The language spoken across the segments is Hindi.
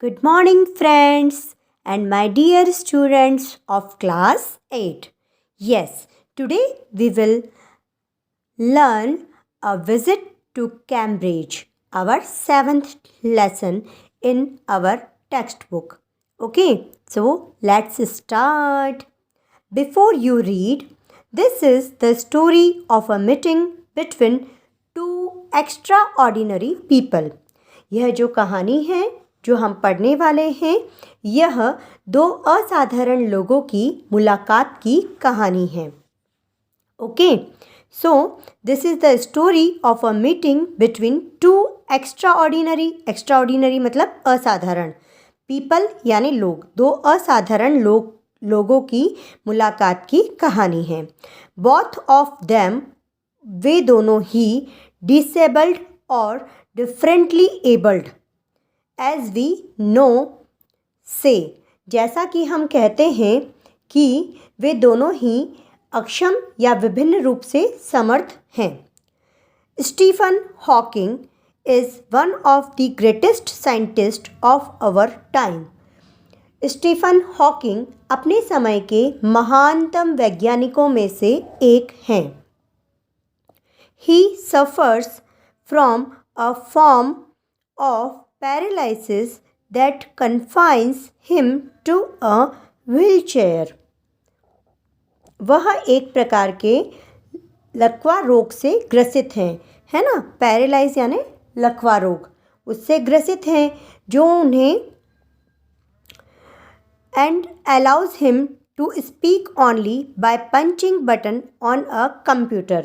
Good morning, friends, and my dear students of class 8. Yes, today we will learn a visit to Cambridge, our seventh lesson in our textbook. Okay, so let's start. Before you read, this is the story of a meeting between two extraordinary people. यह जो कहानी है जो हम पढ़ने वाले हैं यह दो असाधारण लोगों की मुलाकात की कहानी है. Okay, so this is the story of a meeting between two extraordinary मतलब असाधारण पीपल यानी लोग, दो असाधारण लोगों की मुलाकात की कहानी है. बोथ ऑफ देम, वे दोनों ही डिसेबल्ड और differently abled, as we know say, जैसा कि हम कहते हैं कि वे दोनों ही अक्षम या विभिन्न रूप से समर्थ हैं. Stephen Hawking is one of the greatest scientist of our time. Stephen Hawking अपने समय के महानतम वैज्ञानिकों में से एक हैं. He suffers from a form of paralysis that confines him to a wheelchair. वह एक प्रकार के लकवा रोग से ग्रसित हैं, है ना. पैरालाइज यानी लकवा रोग, उससे ग्रसित हैं जो उन्हें and allows him to speak only by punching button on a computer,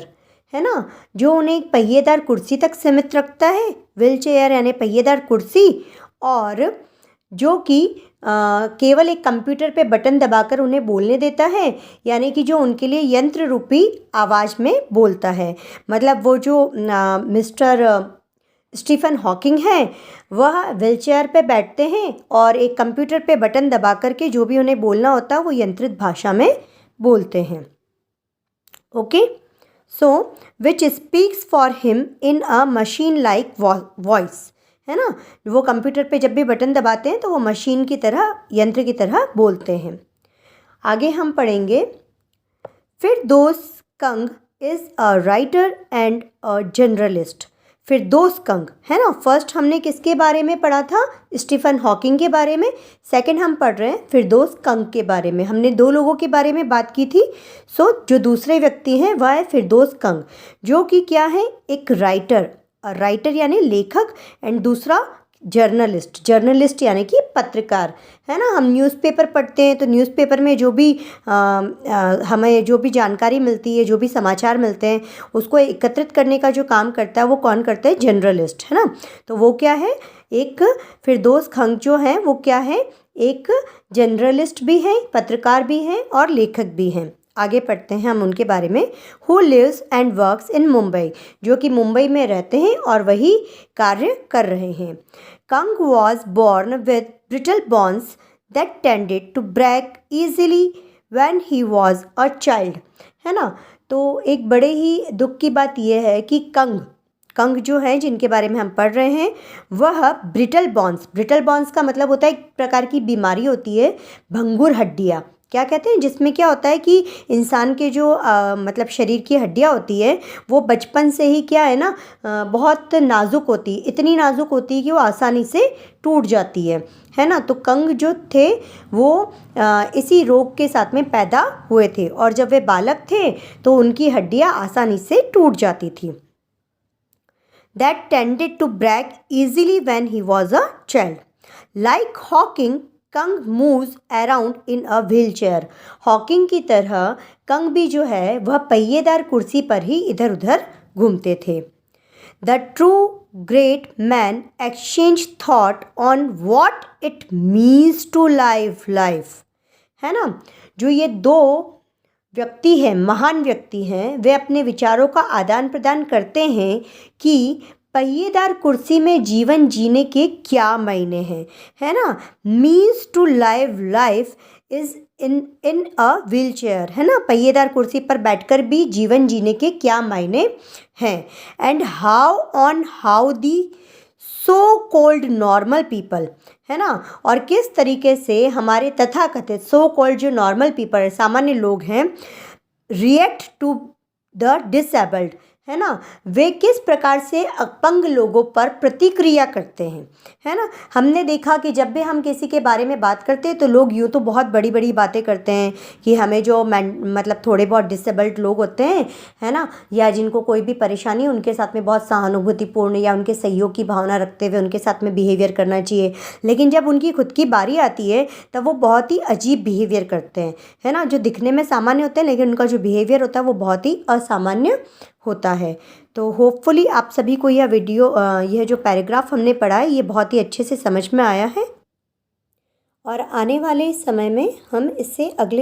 है ना. जो उन्हें एक पहिएदार कुर्सी तक सीमित रखता है, व्हील चेयर यानी पहिएदार कुर्सी, और जो कि केवल एक कंप्यूटर पे बटन दबाकर उन्हें बोलने देता है, यानी कि जो उनके लिए यंत्र रूपी आवाज़ में बोलता है. मतलब वो जो मिस्टर स्टीफन हॉकिंग है वह व्हील चेयर पे बैठते हैं और एक कंप्यूटर पे बटन दबा करके जो भी उन्हें बोलना होता है वो यंत्रित भाषा में बोलते हैं. Okay, so which speaks for him in a machine like voice, है ना. वो कंप्यूटर पे जब भी बटन दबाते हैं तो वो मशीन की तरह, यंत्र की तरह बोलते हैं. आगे हम पढ़ेंगे. Firdaus Kang is a writer and a journalist. Firdaus Kang, है ना. फर्स्ट हमने किसके बारे में पढ़ा था? स्टीफन हॉकिंग के बारे में. सेकंड हम पढ़ रहे हैं फिरदौस कंग के बारे में. हमने दो लोगों के बारे में बात की थी. सो जो दूसरे व्यक्ति हैं वह है फिरदौस कंग, जो कि क्या है, एक राइटर यानी लेखक, एंड दूसरा जर्नलिस्ट यानी कि पत्रकार, है ना. हम न्यूज़पेपर पढ़ते हैं तो न्यूज़पेपर में जो भी हमें जो भी जानकारी मिलती है, जो भी समाचार मिलते हैं, उसको एकत्रित करने का जो काम करता है वो कौन करता है? जर्नलिस्ट, है ना. तो वो क्या है, एक फिरदौस कंग जो है वो क्या है, एक जर्नलिस्ट भी है, पत्रकार भी हैं और लेखक भी हैं. आगे पढ़ते हैं हम उनके बारे में. Who lives and works in Mumbai, जो कि मुंबई में रहते हैं और वही कार्य कर रहे हैं. Kang was born with brittle bones that tended to break easily when he was a child, है ना. तो एक बड़े ही दुख की बात यह है कि कंग जो है जिनके बारे में हम पढ़ रहे हैं वह ब्रिटल बॉन्स का मतलब होता है एक प्रकार की बीमारी होती है, भंगुर हड्डियाँ. क्या कहते हैं, जिसमें क्या होता है कि इंसान के जो मतलब शरीर की हड्डियाँ होती है वो बचपन से ही क्या है ना, बहुत नाजुक होती, इतनी नाजुक होती है कि वो आसानी से टूट जाती है ना. तो कंग जो थे वो इसी रोग के साथ में पैदा हुए थे और जब वे बालक थे तो उनकी हड्डियाँ आसानी से टूट जाती थी. That tended to break easily when he was a child. Like Hawking, Kang moves around in a wheelchair. Hawking की तरह कंग भी जो है वह पहिएदार कुर्सी पर ही इधर उधर घूमते थे. The true great man exchange thought on what it means to life, है ना. जो ये दो व्यक्ति हैं, महान व्यक्ति हैं, वे अपने विचारों का आदान प्रदान करते हैं कि पहिएदार कुर्सी में जीवन जीने के क्या मायने हैं, है ना. Means to life is in a wheelchair, है ना. पहिएदार कुर्सी पर बैठकर भी जीवन जीने के क्या मायने हैं. And how the so called normal people, है ना। और किस तरीके से हमारे तथाकथित सो कॉल्ड जो नॉर्मल पीपल सामान्य लोग हैं, रिएक्ट टू द डिसेबल्ड, है ना, वे किस प्रकार से अपंग लोगों पर प्रतिक्रिया करते हैं, है ना। हमने देखा कि जब भी हम किसी के बारे में बात करते हैं तो लोग यूँ तो बहुत बड़ी बड़ी बातें करते हैं कि हमें जो मतलब थोड़े बहुत डिसेबल्ड लोग होते हैं, है ना, या जिनको कोई भी परेशानी है, उनके साथ में बहुत सहानुभूतिपूर्ण या उनके सहयोग की भावना रखते हुए उनके साथ में बिहेवियर करना चाहिए। लेकिन जब उनकी खुद की बारी आती है तब वो बहुत ही अजीब बिहेवियर करते हैं, है ना। जो दिखने में सामान्य होते हैं लेकिन उनका जो बिहेवियर होता है वो बहुत ही असामान्य होता है। तो होपफुली आप सभी को यह वीडियो यह जो पैराग्राफ हमने पढ़ा है ये बहुत ही अच्छे से समझ में आया है, और आने वाले समय में हम इससे अगले